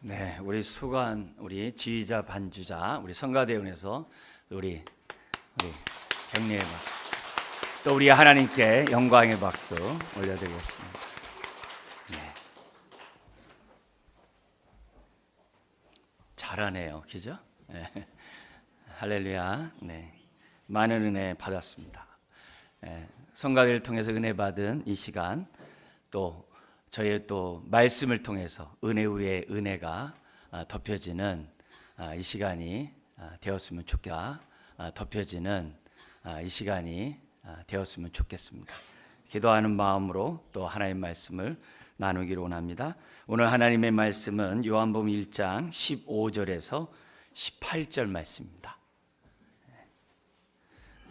네, 우리 수고한 우리 지휘자, 반주자, 우리 성가대원에서 우리 격려의 박수, 또 우리 하나님께 영광의 박수 올려드리겠습니다. 네. 잘하네요, 그죠? 네. 할렐루야. 네, 많은 은혜 받았습니다. 네. 성가대를 통해서 은혜 받은 이 시간, 또 저희의 또 말씀을 통해서 은혜 위에 은혜가 덮여지는 이 시간이 되었으면 덮여지는 이 시간이 되었으면 좋겠습니다. 기도하는 마음으로 또 하나님의 말씀을 나누기를 원합니다. 오늘 하나님의 말씀은 요한복음 1장 15절에서 18절 말씀입니다.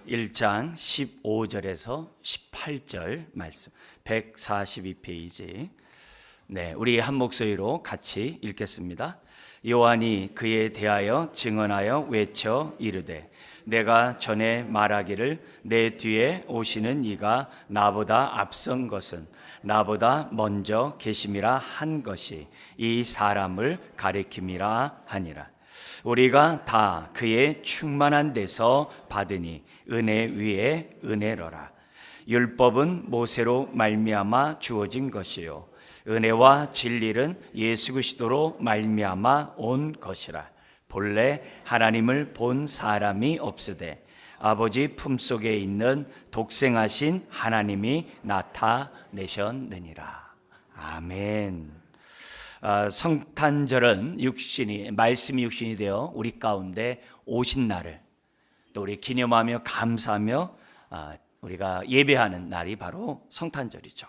1장 15절에서 18절 말씀, 142페이지. 네, 우리 한 목소리로 같이 읽겠습니다. 요한이 그에 대하여 증언하여 외쳐 이르되 내가 전에 말하기를 내 뒤에 오시는 이가 나보다 앞선 것은 나보다 먼저 계심이라 한 것이 이 사람을 가리킴이라 하니라. 우리가 다 그의 충만한 데서 받으니 은혜 위에 은혜로라. 율법은 모세로 말미암아 주어진 것이요 은혜와 진리는 예수 그리스도로 말미암아 온 것이라. 본래 하나님을 본 사람이 없으되 아버지 품속에 있는 독생하신 하나님이 나타내셨느니라. 아멘. 성탄절은 말씀이 육신이 되어 우리 가운데 오신 날을 또 우리 기념하며 감사하며 우리가 예배하는 날이 바로 성탄절이죠.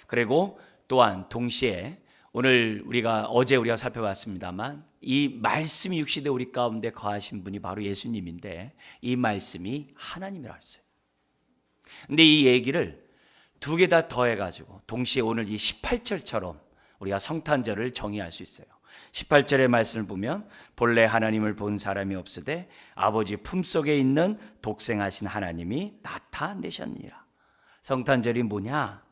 그리고 또한 동시에 오늘 어제 우리가 살펴봤습니다만 이 말씀이 육신이 되어 우리 가운데 거하신 분이 바로 예수님인데 이 말씀이 하나님이라 했어요. 근데 이 얘기를 두 개 다 더해가지고 동시에 오늘 이 18절처럼 우리가 성탄절을 정의할 수 있어요. 18절의 말씀을 보면 본래 하나님을 본 사람이 없으되 아버지 품속에 있는 독생하신 하나님이 나타내셨느니라. 성탄절이 뭐냐?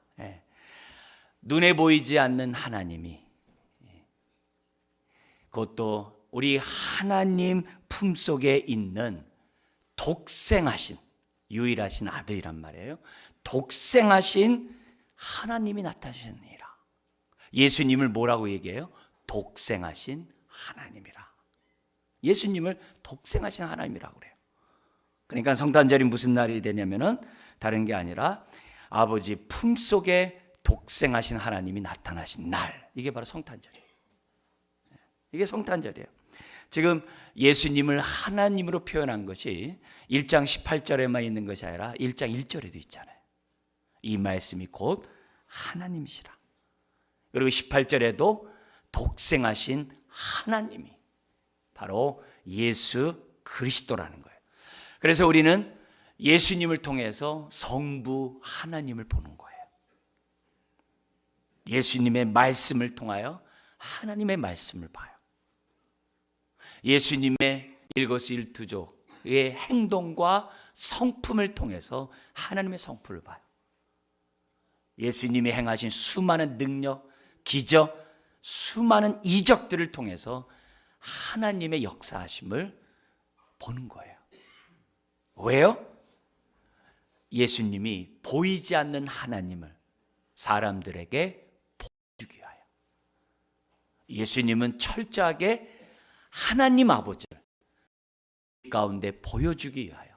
눈에 보이지 않는 하나님이, 그것도 우리 하나님 품속에 있는 독생하신 유일하신 아들이란 말이에요. 독생하신 하나님이 나타나셨느니라. 예수님을 뭐라고 얘기해요? 독생하신 하나님이라. 예수님을 독생하신 하나님이라고 그래요. 그러니까 성탄절이 무슨 날이 되냐면은 다른 게 아니라 아버지 품속에 독생하신 하나님이 나타나신 날. 이게 바로 성탄절이에요. 이게 성탄절이에요. 지금 예수님을 하나님으로 표현한 것이 1장 18절에만 있는 것이 아니라 1장 1절에도 있잖아요. 이 말씀이 곧 하나님이시라. 그리고 18절에도 독생하신 하나님이 바로 예수 그리스도라는 거예요. 그래서 우리는 예수님을 통해서 성부 하나님을 보는 거예요. 예수님의 말씀을 통하여 하나님의 말씀을 봐요. 예수님의 일거수일투족의 행동과 성품을 통해서 하나님의 성품을 봐요. 예수님이 행하신 수많은 능력, 기적, 수많은 이적들을 통해서 하나님의 역사하심을 보는 거예요. 왜요? 예수님이 보이지 않는 하나님을 사람들에게 보여주기 위하여. 예수님은 철저하게 하나님 아버지를 가운데 보여주기 위하여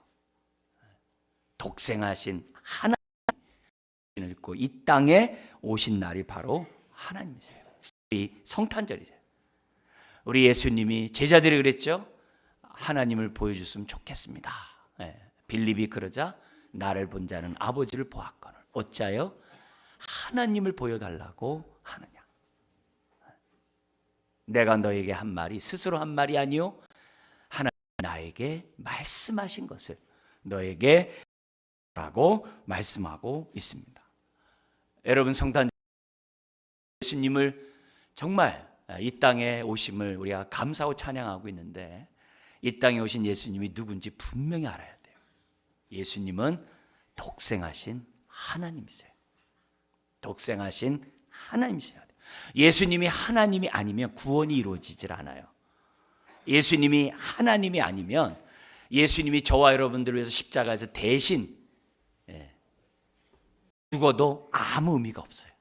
독생하신 하나님을 입고 이 땅에 오신 날이 바로 하나님이세요. 이 성탄절이세요. 우리 예수님이 제자들이 그랬죠. 하나님을 보여줬으면 좋겠습니다. 빌립이 그러자 나를 본 자는 아버지를 보았거늘 어찌하여 하나님을 보여달라고 하느냐. 내가 너에게 한 말이 스스로 한 말이 아니요 하나님 나에게 말씀하신 것을 너에게 라고 말씀하고 있습니다. 여러분, 성탄절 예수님을 정말 이 땅에 오심을 우리가 감사하고 찬양하고 있는데 이 땅에 오신 예수님이 누군지 분명히 알아야 돼요. 예수님은 독생하신 하나님이세요. 독생하신 하나님이셔야 돼요. 예수님이 하나님이 아니면 구원이 이루어지질 않아요. 예수님이 하나님이 아니면 예수님이 저와 여러분들을 위해서 십자가에서 대신 죽어도 아무 의미가 없어요.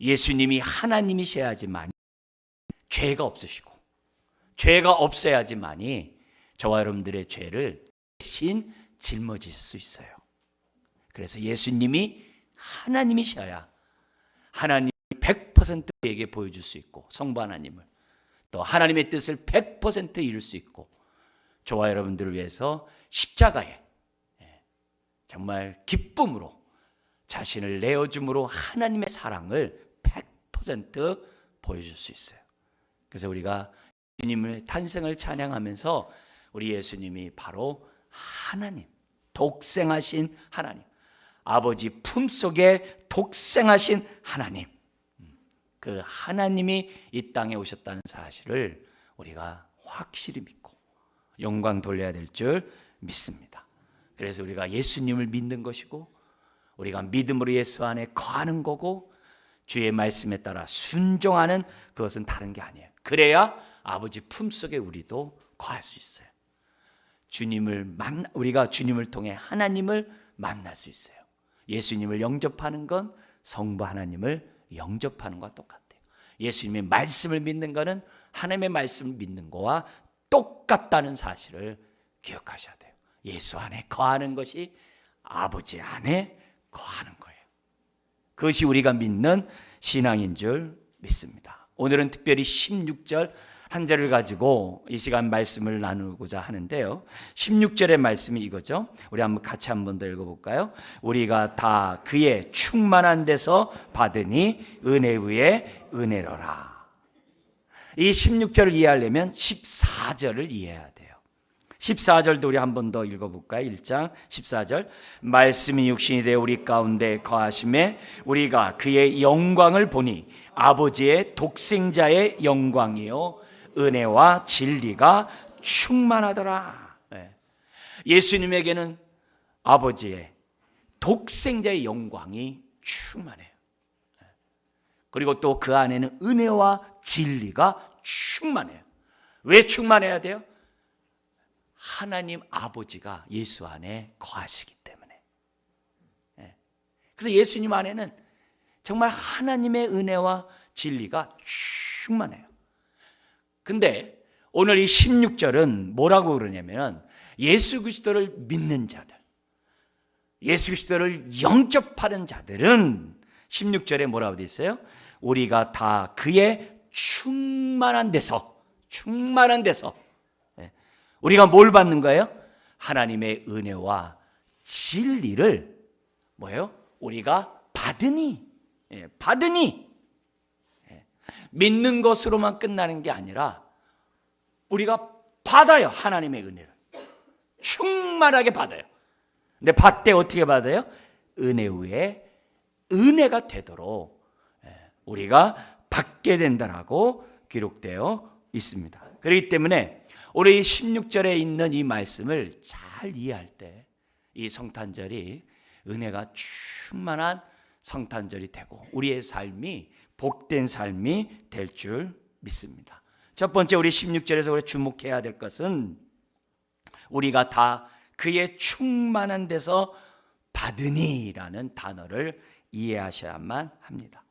예수님이 하나님이셔야지만 죄가 없으시고 죄가 없어야지만이 저와 여러분들의 죄를 대신 짊어지실 수 있어요. 그래서 예수님이 하나님이셔야 하나님이 100% 우리에게 보여줄 수 있고 성부 하나님을 또 하나님의 뜻을 100% 이룰 수 있고 저와 여러분들을 위해서 십자가에 정말 기쁨으로 자신을 내어줌으로 하나님의 사랑을 100% 보여줄 수 있어요. 그래서 우리가 예수님의 탄생을 찬양하면서 우리 예수님이 바로 하나님, 독생하신 하나님, 아버지 품속에 독생하신 하나님, 그 하나님이 이 땅에 오셨다는 사실을 우리가 확실히 믿고 영광 돌려야 될 줄 믿습니다. 그래서 우리가 예수님을 믿는 것이고 우리가 믿음으로 예수 안에 거하는 거고 주의 말씀에 따라 순종하는 그것은 다른 게 아니에요. 그래야 아버지 품속에 우리도 거할 수 있어요. 우리가 주님을 통해 하나님을 만날 수 있어요. 예수님을 영접하는 건 성부 하나님을 영접하는 것과 똑같아요. 예수님의 말씀을 믿는 것은 하나님의 말씀을 믿는 것과 똑같다는 사실을 기억하셔야 돼요. 예수 안에 거하는 것이 아버지 안에 거하는 거예요. 그것이 우리가 믿는 신앙인 줄 믿습니다. 오늘은 특별히 16절 한 절을 가지고 이 시간 말씀을 나누고자 하는데요. 16절의 말씀이 이거죠. 우리 같이 한 번 더 읽어볼까요? 우리가 다 그의 충만한 데서 받으니 은혜 위에 은혜로라. 이 16절을 이해하려면 14절을 이해해야 돼요. 14절도 우리 한 번 더 읽어볼까요? 1장 14절 말씀이 육신이 되어 우리 가운데 거하심에 우리가 그의 영광을 보니 아버지의 독생자의 영광이요 은혜와 진리가 충만하더라. 예수님에게는 아버지의 독생자의 영광이 충만해요. 그리고 또 그 안에는 은혜와 진리가 충만해요. 왜 충만해야 돼요? 하나님 아버지가 예수 안에 거하시기 때문에. 그래서 예수님 안에는 정말 하나님의 은혜와 진리가 충만해요. 근데 오늘 이 16절은 뭐라고 그러냐면 예수 그리스도를 믿는 자들, 예수 그리스도를 영접하는 자들은 16절에 뭐라고 되어 있어요? 우리가 다 그의 충만한 데서 우리가 뭘 받는 거예요? 하나님의 은혜와 진리를 뭐예요? 우리가 받으니 믿는 것으로만 끝나는 게 아니라 우리가 받아요. 하나님의 은혜를 충만하게 받아요. 근데 받되 어떻게 받아요? 은혜 위에 은혜가 되도록 우리가 받게 된다라고 기록되어 있습니다. 그렇기 때문에 우리 16절에 있는 이 말씀을 잘 이해할 때 이 성탄절이 은혜가 충만한 성탄절이 되고 우리의 삶이 복된 삶이 될 줄 믿습니다. 첫 번째 우리 16절에서 우리 주목해야 될 것은 우리가 다 그의 충만한 데서 받으니라는 단어를 이해하셔야만 합니다.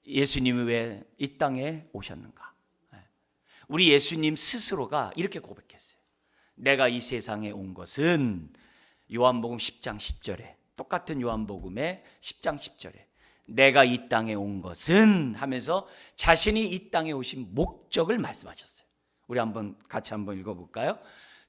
예수님이 왜 이 땅에 오셨는가? 우리 예수님 스스로가 이렇게 고백했어요. 내가 이 세상에 온 것은 요한복음 10장 10절에 똑같은 요한복음의 10장 10절에 내가 이 땅에 온 것은 하면서 자신이 이 땅에 오신 목적을 말씀하셨어요. 우리 같이 한번 읽어볼까요?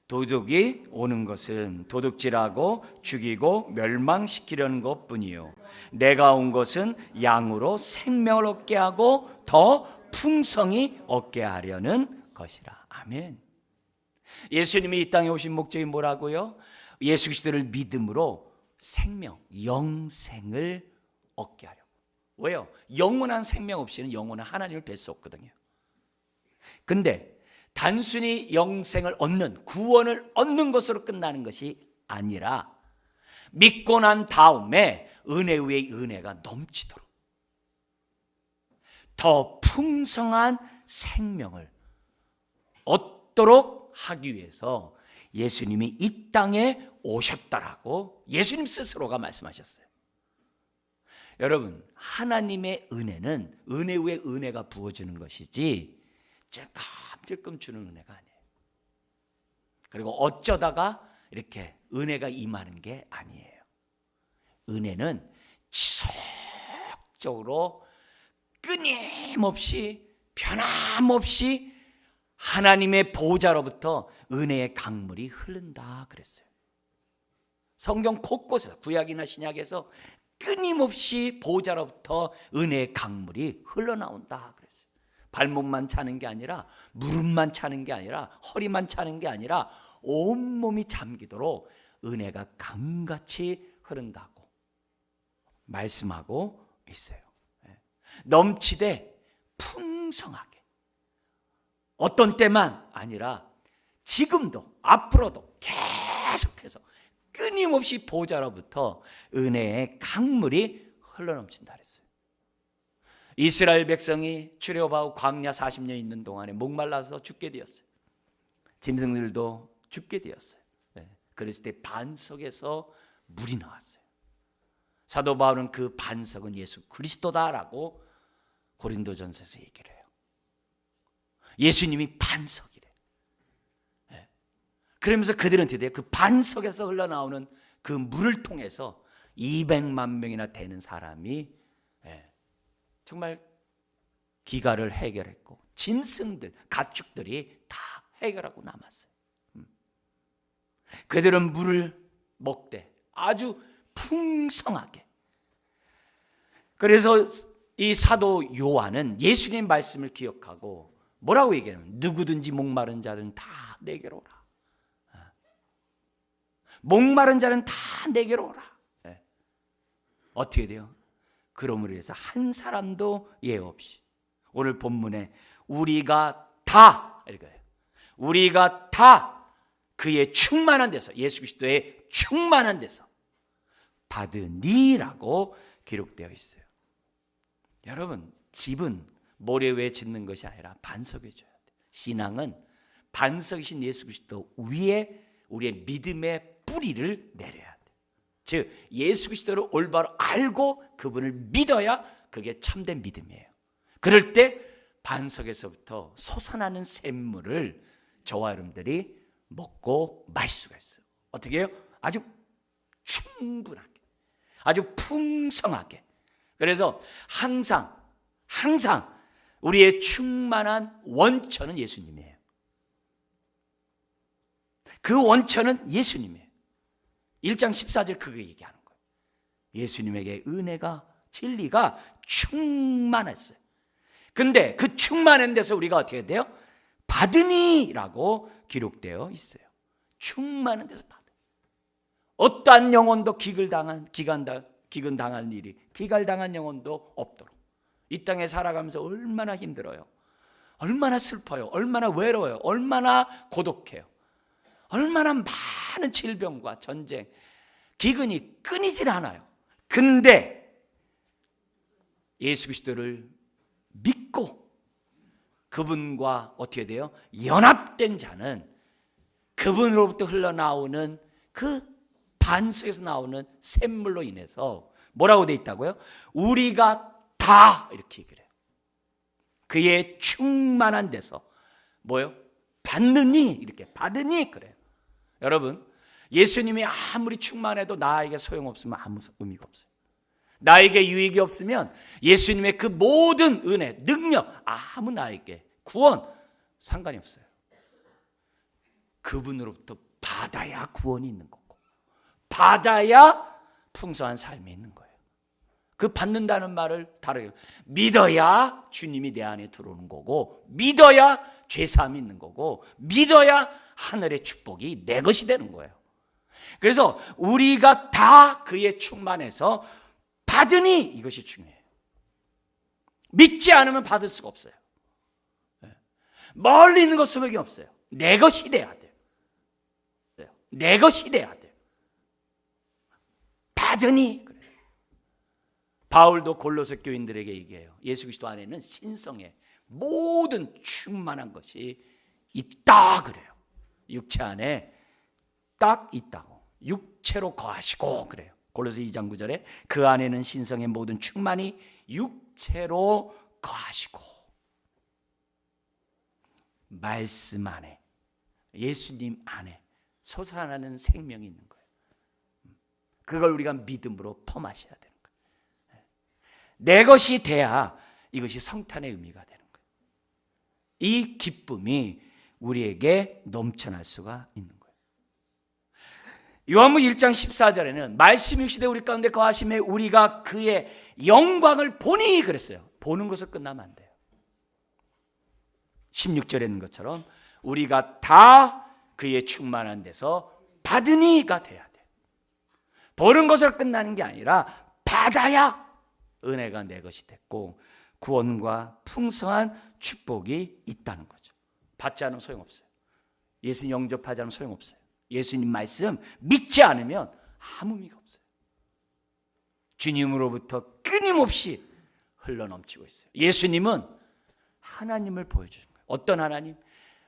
도둑이 오는 것은 도둑질하고 죽이고 멸망시키려는 것뿐이요 내가 온 것은 양으로 생명을 얻게 하고 더 풍성히 얻게 하려는 것이라. 아멘. 예수님이 이 땅에 오신 목적이 뭐라고요? 예수 그리스도를 믿음으로 생명, 영생을 얻게 하려고. 왜요? 영원한 생명 없이는 영원한 하나님을 뵐 수 없거든요. 근데 단순히 영생을 얻는, 구원을 얻는 것으로 끝나는 것이 아니라 믿고 난 다음에 은혜 위에 은혜가 넘치도록 더 풍성한 생명을 얻도록 하기 위해서 예수님이 이 땅에 오셨다라고 예수님 스스로가 말씀하셨어요. 여러분, 하나님의 은혜는 은혜 위에 은혜가 부어지는 것이지 찔끔찔끔 주는 은혜가 아니에요. 그리고 어쩌다가 이렇게 은혜가 임하는 게 아니에요. 은혜는 지속적으로 끊임없이 변함없이 하나님의 보호자로부터 은혜의 강물이 흐른다 그랬어요. 성경 곳곳에서 구약이나 신약에서 끊임없이 보호자로부터 은혜의 강물이 흘러나온다 그랬어요. 발목만 차는 게 아니라 무릎만 차는 게 아니라 허리만 차는 게 아니라 온몸이 잠기도록 은혜가 강같이 흐른다고 말씀하고 있어요. 넘치되 풍성하게, 어떤 때만 아니라 지금도 앞으로도 계속해서 끊임없이 보호자로부터 은혜의 강물이 흘러넘친다 그랬어요. 이스라엘 백성이 출애굽하고 광야 40년 있는 동안에 목말라서 죽게 되었어요. 짐승들도 죽게 되었어요. 그랬을 때 반석에서 물이 나왔어요. 사도 바울은 그 반석은 예수 그리스도다라고 고린도전서에서 얘기를 해요. 예수님이 반석이래. 그러면서 그들은 어떻게 돼요? 그 반석에서 흘러나오는 그 물을 통해서 200만 명이나 되는 사람이 정말 기가를 해결했고 짐승들, 가축들이 다 해결하고 남았어요. 그들은 물을 먹되 아주 풍성하게. 그래서 이 사도 요한은 예수님 말씀을 기억하고 뭐라고 얘기하냐면 누구든지 목마른 자는 다 내게로 오라. 목마른 자는 다 내게로 오라. 어떻게 돼요? 그러므로 해서 한 사람도 예 없이, 오늘 본문에 우리가 다 이거예요. 우리가 다 그의 충만한 데서, 예수 그리스도의 충만한 데서 받으니라고 기록되어 있어요. 여러분, 집은 모래 위에 짓는 것이 아니라 반석에 줘야 돼요. 신앙은 반석이신 예수 그리스도 위에 우리의 믿음의 뿌리를 내려야 돼요. 즉 예수 그리스도를 올바로 알고 그분을 믿어야 그게 참된 믿음이에요. 그럴 때 반석에서부터 솟아나는 샘물을 저와 여러분들이 먹고 마실 수가 있어요. 어떻게 해요? 아주 충분하게, 아주 풍성하게. 그래서 항상 우리의 충만한 원천은 예수님이에요. 그 원천은 예수님이에요. 1장 14절 그거 얘기하는 거예요. 예수님에게 은혜가, 진리가 충만했어요. 근데 그 충만한 데서 우리가 어떻게 돼요? 받으니라고 기록되어 있어요. 충만한 데서 받으니. 어떠한 영혼도 기근당할 일이, 기갈당한 영혼도 없도록. 이 땅에 살아가면서 얼마나 힘들어요, 얼마나 슬퍼요, 얼마나 외로워요, 얼마나 고독해요, 얼마나 많은 질병과 전쟁, 기근이 끊이질 않아요. 근데 예수 그리스도를 믿고 그분과 어떻게 돼요? 연합된 자는 그분으로부터 흘러나오는 그 반석에서 나오는 샘물로 인해서 뭐라고 되어 있다고요? 우리가 다 이렇게 얘기를 해요. 그의 충만한 데서 뭐요? 받느니, 이렇게 받으니 그래요. 여러분, 예수님이 아무리 충만해도 나에게 소용없으면 아무 의미가 없어요. 나에게 유익이 없으면 예수님의 그 모든 은혜, 능력, 아무 나에게 구원 상관이 없어요. 그분으로부터 받아야 구원이 있는 거고, 받아야 풍성한 삶이 있는 거예요. 그 받는다는 말을 다르게, 믿어야 주님이 내 안에 들어오는 거고, 믿어야 죄사함이 있는 거고, 믿어야 하늘의 축복이 내 것이 되는 거예요. 그래서 우리가 다 그의 충만해서 받으니 이것이 중요해요. 믿지 않으면 받을 수가 없어요. 멀리 있는 것 소용이 없어요. 내 것이 돼야 돼요. 내 것이 돼야 돼요. 받으니, 바울도 골로새 교인들에게 얘기해요. 예수 그리스도 안에는 신성의 모든 충만한 것이 있다 그래요. 육체 안에 딱 있다고. 육체로 거하시고 그래요. 골로새 2장 9절에 그 안에는 신성의 모든 충만이 육체로 거하시고, 말씀 안에, 예수님 안에 솟아나는 생명이 있는 거예요. 그걸 우리가 믿음으로 범하셔야 되는 거예요. 내 것이 돼야 이것이 성탄의 의미가 되는 거예요. 이 기쁨이 우리에게 넘쳐날 수가 있는 거예요. 요한복음 1장 14절에는 말씀이 육시되 우리 가운데 거하심에 우리가 그의 영광을 보니 그랬어요. 보는 것을 끝나면 안 돼요. 16절에 있는 것처럼 우리가 다 그의 충만한 데서 받으니가 돼야 돼요. 보는 것을 끝나는 게 아니라 받아야 은혜가 내 것이 됐고 구원과 풍성한 축복이 있다는 거죠. 받지 않으면 소용없어요. 예수님 영접하지 않으면 소용없어요. 예수님 말씀 믿지 않으면 아무 의미가 없어요. 주님으로부터 끊임없이 흘러넘치고 있어요. 예수님은 하나님을 보여주신 거예요. 어떤 하나님?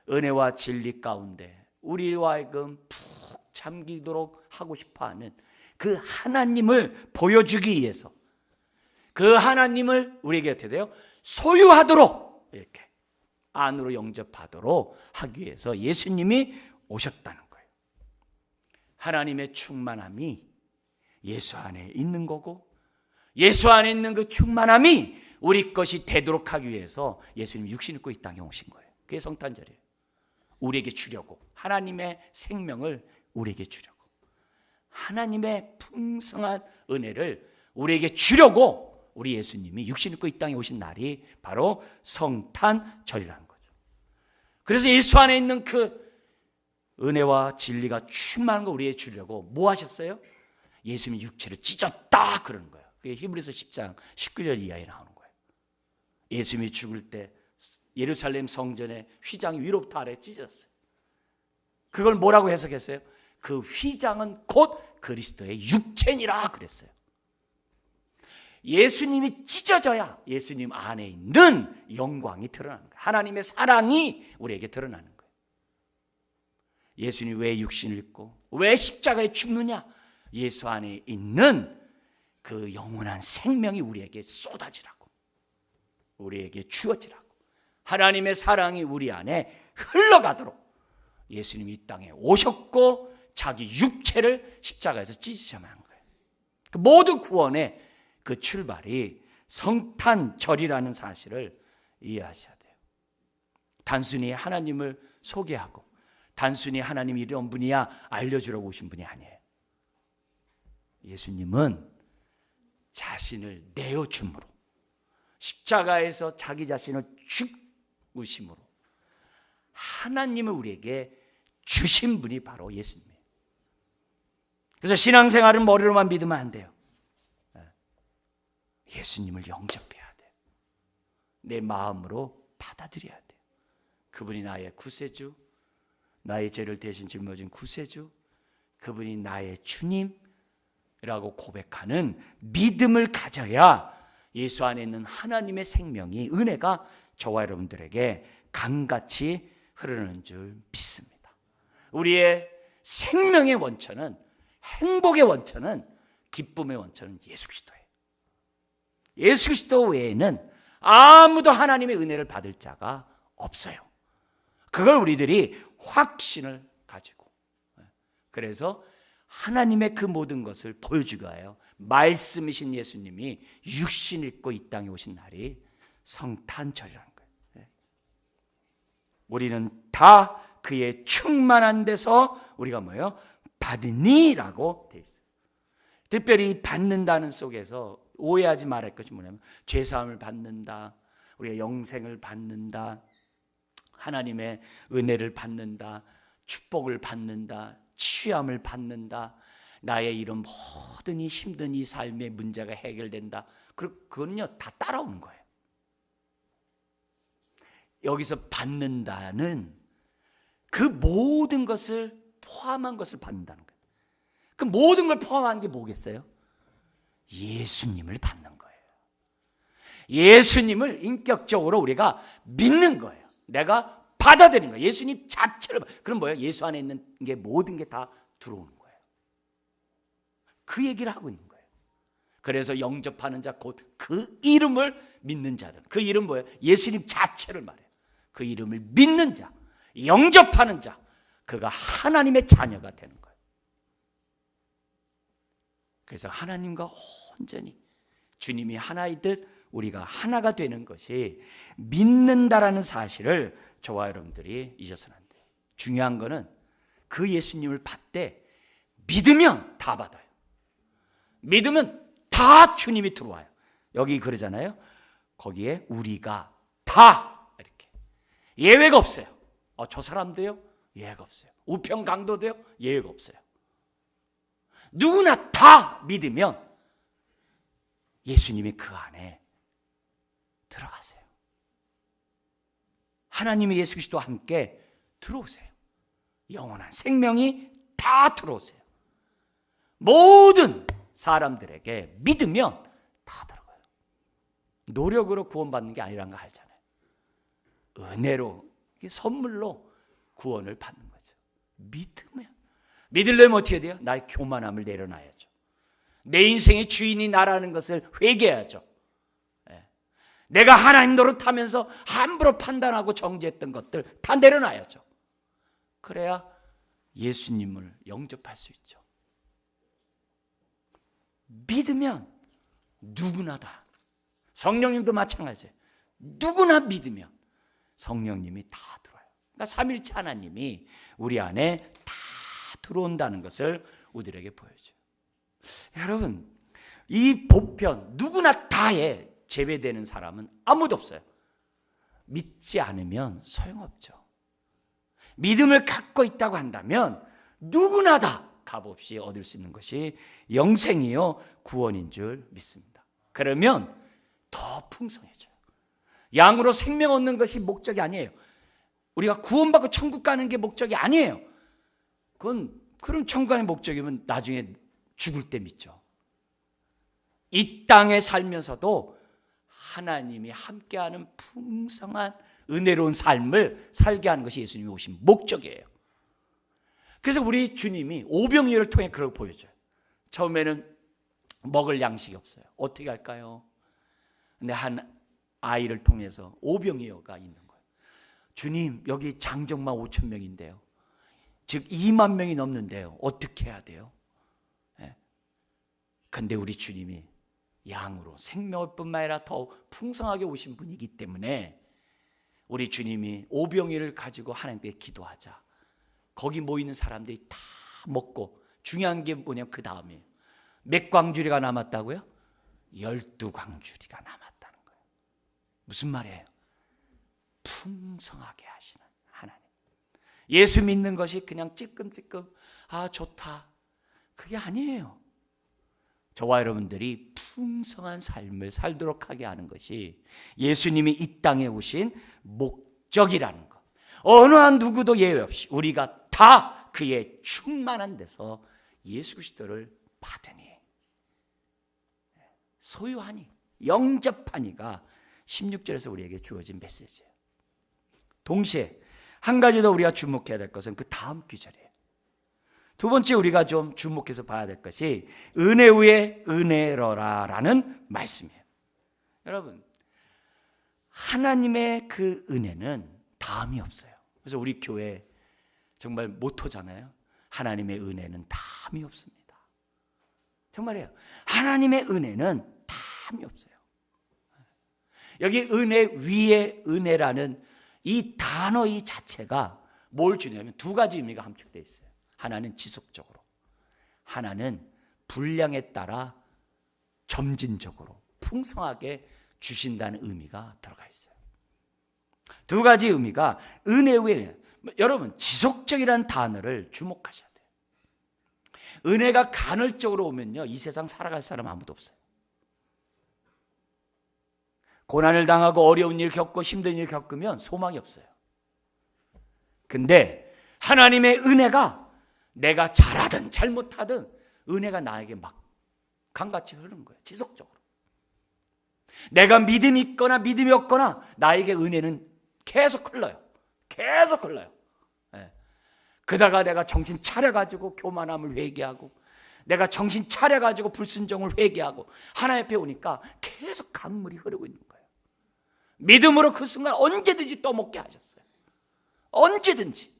은혜와 진리 가운데 우리와 하여금 푹 잠기도록 하고 싶어하는 그 하나님을 보여주기 위해서, 그 하나님을 우리에게 어떻게 돼요? 소유하도록, 이렇게 안으로 영접하도록 하기 위해서 예수님이 오셨다는 거예요. 하나님의 충만함이 예수 안에 있는 거고, 예수 안에 있는 그 충만함이 우리 것이 되도록 하기 위해서 예수님이 육신 입고 이 땅에 오신 거예요. 그게 성탄절이에요. 우리에게 주려고, 하나님의 생명을 우리에게 주려고, 하나님의 풍성한 은혜를 우리에게 주려고 우리 예수님이 육신 입고 이 땅에 오신 날이 바로 성탄절이라는 거죠. 그래서 예수 안에 있는 그 은혜와 진리가 충만한 거 우리에게 주려고 뭐 하셨어요? 예수님이 육체를 찢었다 그러는 거예요. 그게 히브리서 10장 19절 이하에 나오는 거예요. 예수님이 죽을 때 예루살렘 성전의 휘장이 위로부터 아래에 찢어졌어요. 그걸 뭐라고 해석했어요? 그 휘장은 곧 그리스도의 육체니라 그랬어요. 예수님이 찢어져야 예수님 안에 있는 영광이 드러나는 거예요. 하나님의 사랑이 우리에게 드러나는 거예요. 예수님이 왜 육신을 입고 왜 십자가에 죽느냐? 예수 안에 있는 그 영원한 생명이 우리에게 쏟아지라고, 우리에게 주어지라고, 하나님의 사랑이 우리 안에 흘러가도록 예수님이 이 땅에 오셨고 자기 육체를 십자가에서 찢으셔야 하는 거예요. 그 모든 구원의 그 출발이 성탄절이라는 사실을 이해하셔야 돼요. 단순히 하나님을 소개하고 단순히 하나님이 이런 분이야 알려주려고 오신 분이 아니에요. 예수님은 자신을 내어줌으로, 십자가에서 자기 자신을 죽으심으로 하나님을 우리에게 주신 분이 바로 예수님이에요. 그래서 신앙생활은 머리로만 믿으면 안 돼요. 예수님을 영접해야 돼요. 내 마음으로 받아들여야 돼요. 그분이 나의 구세주, 나의 죄를 대신 짊어진 구세주, 그분이 나의 주님이라고 고백하는 믿음을 가져야 예수 안에 있는 하나님의 생명이, 은혜가 저와 여러분들에게 강같이 흐르는 줄 믿습니다. 우리의 생명의 원천은, 행복의 원천은, 기쁨의 원천은 예수 그리스도예요. 예수 그리스도 외에는 아무도 하나님의 은혜를 받을 자가 없어요. 그걸 우리들이 확신을 가지고, 그래서 하나님의 그 모든 것을 보여주기 위하여 말씀이신 예수님이 육신 입고 이 땅에 오신 날이 성탄절이라는 거예요. 우리는 다 그의 충만한 데서 우리가 뭐예요? 받으니라고 돼 있어요. 특별히 받는다는 속에서 오해하지 말할 것이 뭐냐면 죄사함을 받는다, 우리가 영생을 받는다, 하나님의 은혜를 받는다, 축복을 받는다, 치유함을 받는다, 나의 이런 모든 이 힘든 이 삶의 문제가 해결된다. 그건요 다 따라오는 거예요. 여기서 받는다는 그 모든 것을 포함한 것을 받는다는 거예요. 그 모든 걸 포함한 게 뭐겠어요? 예수님을 받는 거예요. 예수님을 인격적으로 우리가 믿는 거예요. 내가 받아들이는 거예요. 예수님 자체를. 그럼 뭐예요? 예수 안에 있는 게 모든 게 다 들어오는 거예요. 그 얘기를 하고 있는 거예요. 그래서 영접하는 자 곧 그 이름을 믿는 자들. 그 이름 뭐예요? 예수님 자체를 말해요. 그 이름을 믿는 자, 영접하는 자, 그가 하나님의 자녀가 되는 거예요. 그래서 하나님과 온전히 주님이 하나이듯 우리가 하나가 되는 것이 믿는다라는 사실을 저와 여러분들이 잊어서는 안 돼요. 중요한 거는 그 예수님을 받되 믿으면 다 받아요. 믿으면 다 주님이 들어와요. 여기 그러잖아요. 거기에 우리가 다 이렇게 예외가 없어요. 저 사람도요? 예외가 없어요. 우편 강도도요? 예외가 없어요. 누구나 다 믿으면 예수님이 그 안에 들어가세요. 하나님의 예수 그리스도와 함께 들어오세요. 영원한 생명이 다 들어오세요. 모든 사람들에게 믿으면 다 들어가요. 노력으로 구원받는 게 아니라는 거 알잖아요. 은혜로, 선물로 구원을 받는 거죠. 믿으려면 어떻게 돼요? 나의 교만함을 내려놔야죠. 내 인생의 주인이 나라는 것을 회개해야죠. 내가 하나님 노릇하면서 함부로 판단하고 정죄했던 것들 다 내려놔야죠. 그래야 예수님을 영접할 수 있죠. 믿으면 누구나 다. 성령님도 마찬가지예요. 누구나 믿으면 성령님이 다 들어와요. 그러니까 삼일체 하나님이 우리 안에 다 들어온다는 것을 우리에게 보여줘요. 여러분, 이 보편 누구나 다에 제외되는 사람은 아무도 없어요. 믿지 않으면 소용없죠. 믿음을 갖고 있다고 한다면 누구나 다 값없이 얻을 수 있는 것이 영생이요 구원인 줄 믿습니다. 그러면 더 풍성해져요. 양으로 생명 얻는 것이 목적이 아니에요. 우리가 구원받고 천국 가는 게 목적이 아니에요. 그럼 천국 가는 목적이면 나중에 죽을 때 믿죠. 이 땅에 살면서도 하나님이 함께하는 풍성한 은혜로운 삶을 살게 하는 것이 예수님이 오신 목적이에요. 그래서 우리 주님이 오병이어를 통해 그걸 보여줘요. 처음에는 먹을 양식이 없어요. 어떻게 할까요? 근데 한 아이를 통해서 오병이어가 있는 거예요. 주님, 여기 장정만 5천 명인데요. 즉 2만 명이 넘는데요. 어떻게 해야 돼요? 근데 우리 주님이 양으로 생명을 뿐만 아니라 더 풍성하게 오신 분이기 때문에 우리 주님이 오병이어를 가지고 하나님께 기도하자. 거기 모이는 사람들이 다 먹고, 중요한 게 뭐냐면 그 다음이에요. 몇 광주리가 남았다고요? 12광주리가 남았다는 거예요. 무슨 말이에요? 풍성하게 하시는 하나님. 예수 믿는 것이 그냥 찔끔찔끔 좋다, 그게 아니에요. 저와 여러분들이 풍성한 삶을 살도록 하게 하는 것이 예수님이 이 땅에 오신 목적이라는 것. 어느 한 누구도 예외 없이 우리가 다 그의 충만한 데서 예수 그리스도를 받으니, 소유하니, 영접하니가 16절에서 우리에게 주어진 메시지예요. 동시에 한 가지 더 우리가 주목해야 될 것은 그 다음 구절이에요. 두 번째 우리가 좀 주목해서 봐야 될 것이 은혜 위에 은혜로라라는 말씀이에요. 여러분, 하나님의 그 은혜는 다음이 없어요. 그래서 우리 교회 정말 모토잖아요. 하나님의 은혜는 다음이 없습니다. 정말이에요. 하나님의 은혜는 다음이 없어요. 여기 은혜 위에 은혜라는 이 단어 이 자체가 뭘 주냐면 두 가지 의미가 함축되어 있어요. 하나는 지속적으로, 하나는 분량에 따라 점진적으로 풍성하게 주신다는 의미가 들어가 있어요. 두 가지 의미가 은혜 위에, 여러분 지속적이라는 단어를 주목하셔야 돼요. 은혜가 간헐적으로 오면요, 이 세상 살아갈 사람 아무도 없어요. 고난을 당하고 어려운 일 겪고 힘든 일 겪으면 소망이 없어요. 근데 하나님의 은혜가 내가 잘하든 잘못하든 은혜가 나에게 막 강같이 흐르는 거예요. 지속적으로. 내가 믿음이 있거나 믿음이 없거나 나에게 은혜는 계속 흘러요. 계속 흘러요. 예. 그러다가 내가 정신 차려가지고 교만함을 회개하고, 내가 정신 차려가지고 불순종을 회개하고 하나님 앞에 오니까 계속 강물이 흐르고 있는 거예요. 믿음으로 그 순간 언제든지 떠먹게 하셨어요. 언제든지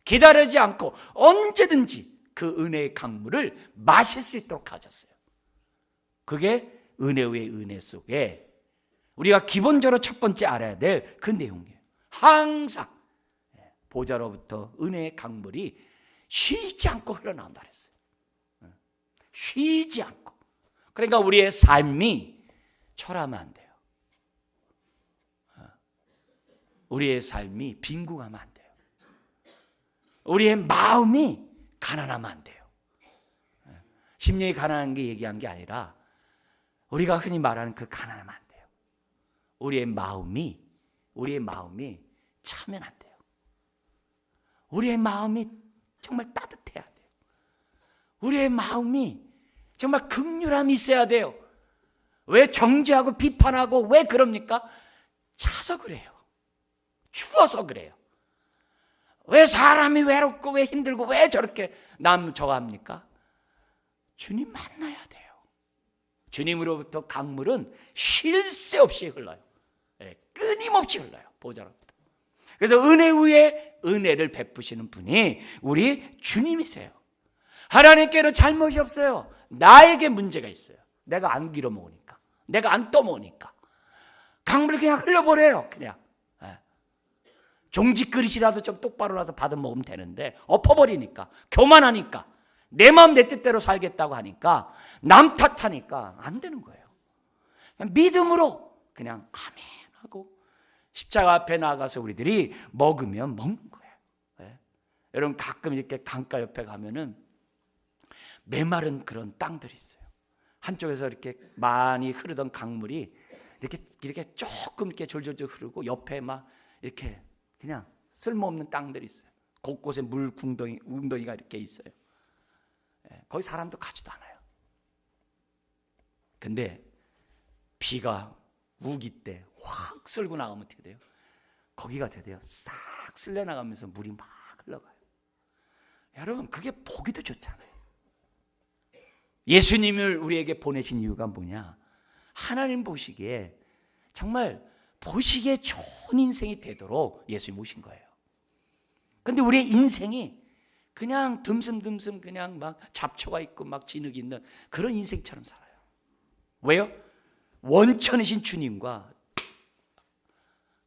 기다리지 않고 언제든지 그 은혜의 강물을 마실 수 있도록 하셨어요. 그게 은혜 위의 은혜 속에 우리가 기본적으로 첫 번째 알아야 될 그 내용이에요. 항상 보좌로부터 은혜의 강물이 쉬지 않고 흘러나온다 그랬어요. 쉬지 않고. 그러니까 우리의 삶이 초라하면 안 돼요. 우리의 삶이 빈궁하면 안 돼요. 우리의 마음이 가난하면 안 돼요. 심령이 가난한 게 얘기한 게 아니라 우리가 흔히 말하는 그 가난하면 안 돼요. 우리의 마음이 차면 안 돼요. 우리의 마음이 정말 따뜻해야 돼요. 우리의 마음이 정말 긍휼함이 있어야 돼요. 왜 정죄하고 비판하고 왜 그럽니까? 차서 그래요. 추워서 그래요. 왜 사람이 외롭고 왜 힘들고 왜 저렇게 남 저거 합니까? 주님 만나야 돼요. 주님으로부터 강물은 쉴 새 없이 흘러요. 끊임없이 흘러요. 보좌로부터. 그래서 은혜 위에 은혜를 베푸시는 분이 우리 주님이세요. 하나님께는 잘못이 없어요. 나에게 문제가 있어요. 내가 안 길어 먹으니까, 내가 안 떠먹으니까 강물을 그냥 흘려버려요. 그냥 종지 그릇이라도 좀 똑바로 놔서 받아 먹으면 되는데 엎어버리니까, 교만하니까, 내 마음 내 뜻대로 살겠다고 하니까, 남 탓하니까 안 되는 거예요. 그냥 믿음으로 그냥 아멘 하고 십자가 앞에 나가서 우리들이 먹으면 먹는 거예요. 여러분 가끔 이렇게 강가 옆에 가면은 메마른 그런 땅들이 있어요. 한쪽에서 이렇게 많이 흐르던 강물이 이렇게 조금 이렇게 졸졸졸 흐르고 옆에 막 이렇게 그냥 쓸모없는 땅들이 있어요. 곳곳에 물 웅덩이가 이렇게 있어요. 거기 사람도 가지도 않아요. 근데 비가 우기 때 확 쓸고 나가면 어떻게 돼요? 거기가 돼요. 싹 쓸려 나가면서 물이 막 흘러가요. 여러분 그게 보기도 좋잖아요. 예수님을 우리에게 보내신 이유가 뭐냐? 하나님 보시기에 정말 보시기에 좋은 인생이 되도록 예수님 오신 거예요. 근데 우리의 인생이 그냥 듬슴듬슴 그냥 막 잡초가 있고 막 진흙이 있는 그런 인생처럼 살아요. 왜요? 원천이신 주님과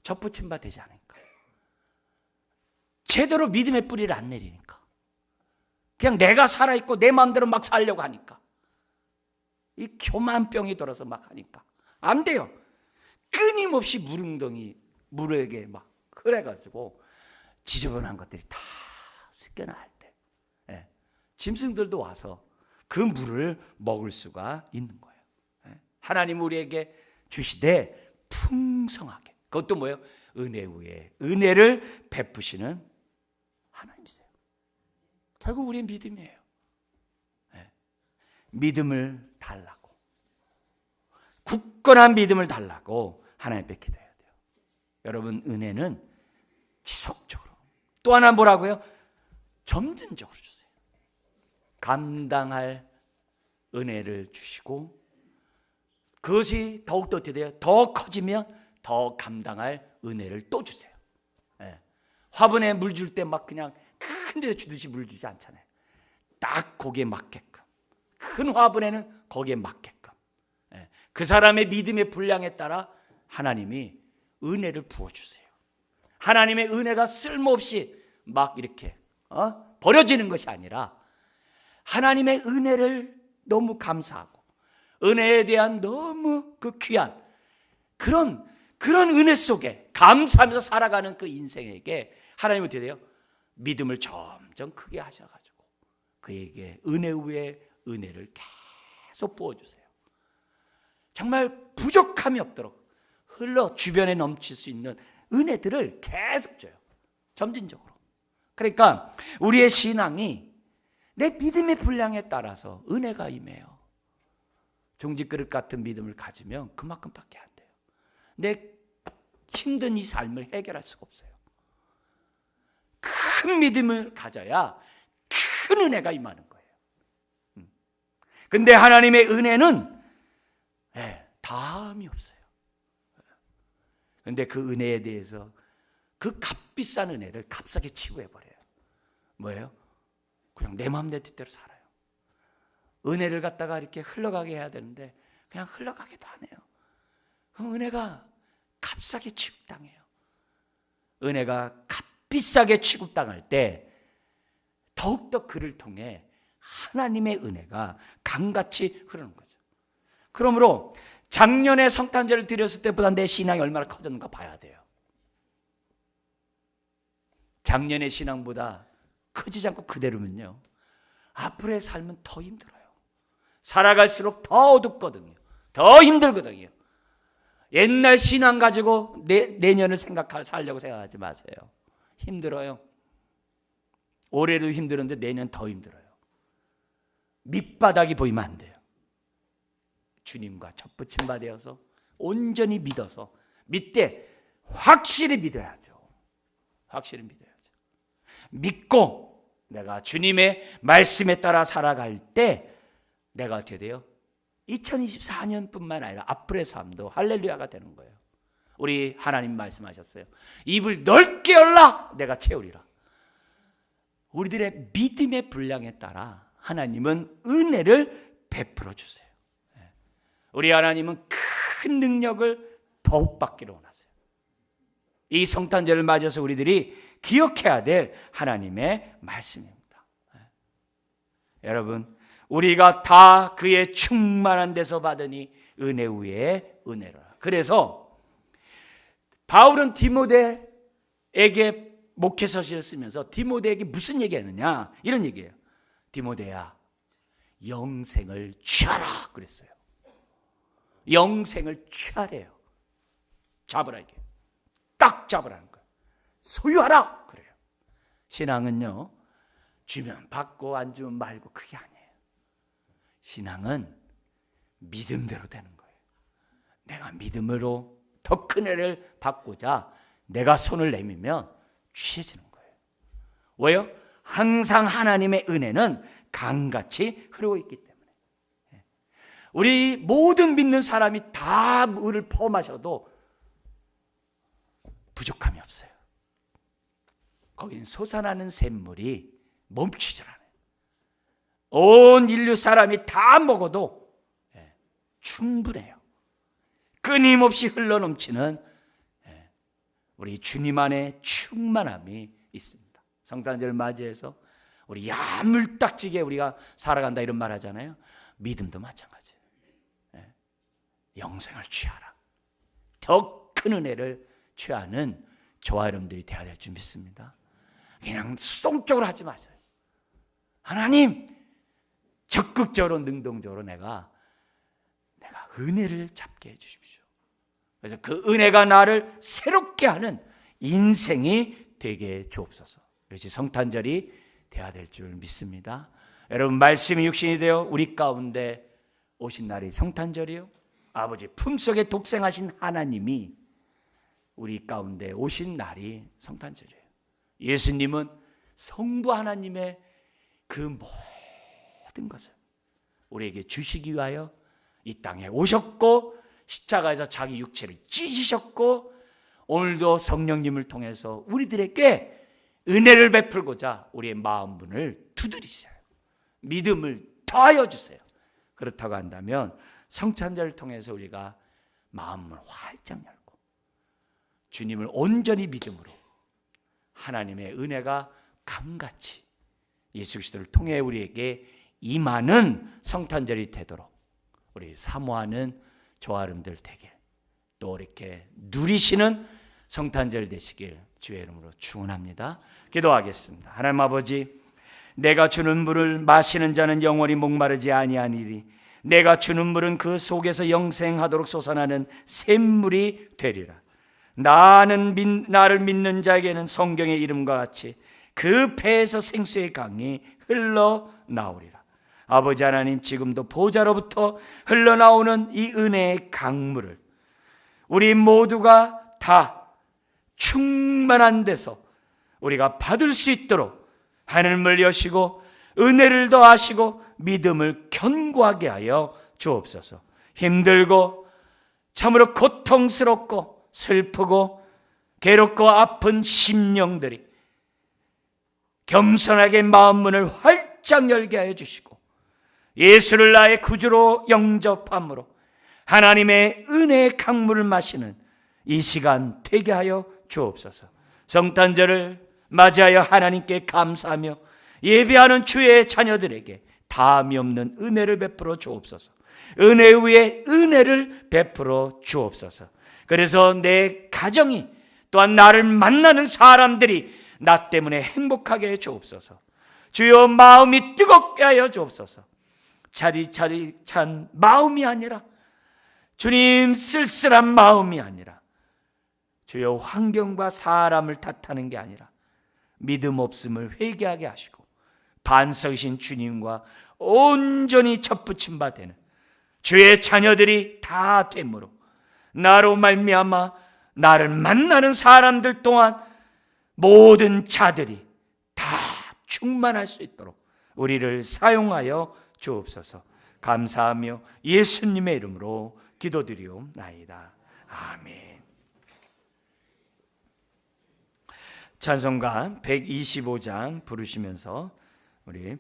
접붙임 바 되지 않으니까. 제대로 믿음의 뿌리를 안 내리니까. 그냥 내가 살아있고 내 마음대로 막 살려고 하니까. 이 교만병이 돌아서 막 하니까 안 돼요. 끊임없이 물에게 막 흐려가지고 지저분한 것들이 다 섞여나갈 때 짐승들도 와서 그 물을 먹을 수가 있는 거예요. 하나님 우리에게 주시되 풍성하게, 그것도 뭐예요? 은혜 위에 은혜를 베푸시는 하나님이세요. 결국 우리의 믿음이에요. 믿음을 달라고, 굳건한 믿음을 달라고 하나님 앞에 기도해야 돼요. 여러분 은혜는 지속적으로, 또 하나 뭐라고요? 점진적으로 주세요. 감당할 은혜를 주시고 그것이 더욱더 어떻게 돼요? 더 커지면 더 감당할 은혜를 또 주세요. 화분에 물 줄 때 막 그냥 큰 데 주듯이 물 주지 않잖아요. 딱 거기에 맞게끔, 큰 화분에는 거기에 맞게끔 그 사람의 믿음의 분량에 따라 하나님이 은혜를 부어주세요. 하나님의 은혜가 쓸모없이 막 이렇게 버려지는 것이 아니라 하나님의 은혜를 너무 감사하고 은혜에 대한 너무 그 귀한 그런 은혜 속에 감사하면서 살아가는 그 인생에게 하나님은 어떻게 돼요? 믿음을 점점 크게 하셔가지고 그에게 은혜 위에 은혜를 계속 부어주세요. 정말 부족함이 없도록 흘러 주변에 넘칠 수 있는 은혜들을 계속 줘요. 점진적으로. 그러니까 우리의 신앙이 내 믿음의 분량에 따라서 은혜가 임해요. 종지 그릇 같은 믿음을 가지면 그만큼밖에 안 돼요. 내 힘든 이 삶을 해결할 수가 없어요. 큰 믿음을 가져야 큰 은혜가 임하는 거예요. 근데 하나님의 은혜는 다음이 없어요. 근데 그 은혜에 대해서 그 값비싼 은혜를 값싸게 치부해버려요. 뭐예요? 그냥 내 마음 내 뜻대로 살아요. 은혜를 갖다가 이렇게 흘러가게 해야 되는데 그냥 흘러가기도 안 해요. 그럼 은혜가 값싸게 취급당해요. 은혜가 값비싸게 취급당할 때 더욱더 그를 통해 하나님의 은혜가 강같이 흐르는 거죠. 그러므로 작년에 성탄절을 드렸을 때보다 내 신앙이 얼마나 커졌는가 봐야 돼요. 작년의 신앙보다 커지지 않고 그대로면요, 앞으로의 삶은 더 힘들어요. 살아갈수록 더 어둡거든요. 더 힘들거든요. 옛날 신앙 가지고 내년을 살려고 생각하지 마세요. 힘들어요. 올해도 힘들었는데 내년 더 힘들어요. 밑바닥이 보이면 안 돼요. 주님과 젖붙임 받아서 온전히 믿어서 믿되 확실히 믿어야죠. 확실히 믿어야죠. 믿고 내가 주님의 말씀에 따라 살아갈 때 내가 어떻게 돼요? 2024년뿐만 아니라 앞으로의 삶도 할렐루야가 되는 거예요. 우리 하나님 말씀하셨어요. 입을 넓게 열라 내가 채우리라. 우리들의 믿음의 분량에 따라 하나님은 은혜를 베풀어 주세요. 우리 하나님은 큰 능력을 더욱 받기를 원하세요. 이 성탄절을 맞아서 우리들이 기억해야 될 하나님의 말씀입니다. 여러분, 우리가 다 그의 충만한 데서 받으니 은혜 위에 은혜라. 그래서 바울은 디모데에게 목회서시를 쓰면서 디모데에게 무슨 얘기하느냐, 이런 얘기예요. 디모데야, 영생을 취하라 그랬어요. 영생을 취하래요. 잡으라, 이게 딱 잡으라는 거예요. 소유하라 그래요. 신앙은요, 주면 받고 안 주면 말고 그게 아니에요. 신앙은 믿음대로 되는 거예요. 내가 믿음으로 더 큰 은혜를 받고자 내가 손을 내밀면 취해지는 거예요. 왜요? 항상 하나님의 은혜는 강같이 흐르고 있기 때문에. 우리 모든 믿는 사람이 다 물을 퍼마셔도 부족함이 없어요. 거기는 솟아나는 샘물이 멈추질 않아요. 온 인류 사람이 다 먹어도 충분해요. 끊임없이 흘러넘치는 우리 주님 안에 충만함이 있습니다. 성탄절 맞이해서 우리 야물딱지게 우리가 살아간다 이런 말 하잖아요. 믿음도 마찬가지예요. 영생을 취하라. 더 큰 은혜를 취하는 저와 여러분들이 되어야 될 줄 믿습니다. 그냥 수동적으로 하지 마세요. 하나님, 적극적으로 능동적으로 내가 은혜를 잡게 해주십시오. 그래서 그 은혜가 나를 새롭게 하는 인생이 되게 주옵소서. 그것이 성탄절이 되어야 될 줄 믿습니다. 여러분, 말씀이 육신이 되어 우리 가운데 오신 날이 성탄절이요, 아버지 품속에 독생하신 하나님이 우리 가운데 오신 날이 성탄절이에요. 예수님은 성부 하나님의 그 모든 것을 우리에게 주시기 위하여 이 땅에 오셨고 십자가에서 자기 육체를 찢으셨고 오늘도 성령님을 통해서 우리들에게 은혜를 베풀고자 우리의 마음문을 두드리셔요. 믿음을 더하여 주세요. 그렇다고 한다면 성탄절을 통해서 우리가 마음을 활짝 열고 주님을 온전히 믿음으로 하나님의 은혜가 강같이 예수 그리스도를 통해 우리에게 임하는 성탄절이 되도록 우리 사모하는 저와 여러분들 되길, 또 이렇게 누리시는 성탄절 되시길 주의 이름으로 축원합니다. 기도하겠습니다. 하나님 아버지, 내가 주는 물을 마시는 자는 영원히 목마르지 아니하니리. 내가 주는 물은 그 속에서 영생하도록 솟아나는 샘물이 되리라. 나를 믿는 자에게는 성경의 이름과 같이 그 배에서 생수의 강이 흘러나오리라. 아버지 하나님, 지금도 보좌로부터 흘러나오는 이 은혜의 강물을 우리 모두가 다 충만한 데서 우리가 받을 수 있도록 하늘을 여시고 은혜를 더하시고 믿음을 견고하게 하여 주옵소서. 힘들고 참으로 고통스럽고 슬프고 괴롭고 아픈 심령들이 겸손하게 마음문을 활짝 열게 하여 주시고 예수를 나의 구주로 영접함으로 하나님의 은혜의 강물을 마시는 이 시간 되게 하여 주옵소서. 성탄절을 맞이하여 하나님께 감사하며 예배하는 주의 자녀들에게 다함이 없는 은혜를 베풀어 주옵소서. 은혜 위에 은혜를 베풀어 주옵소서. 그래서 내 가정이 또한 나를 만나는 사람들이 나 때문에 행복하게 해 주옵소서. 주여 마음이 뜨겁게 하여 주옵소서. 차디차디찬 마음이 아니라 주님 쓸쓸한 마음이 아니라 주여 환경과 사람을 탓하는 게 아니라 믿음 없음을 회개하게 하시고 반석이신 주님과 온전히 접붙임 바 되는 주의 자녀들이 다 되므로 나로 말미암아 나를 만나는 사람들 또한 모든 자들이 다 충만할 수 있도록 우리를 사용하여 주옵소서. 감사하며 예수님의 이름으로 기도드리옵나이다. 아멘. 찬송가 125장 부르시면서 우리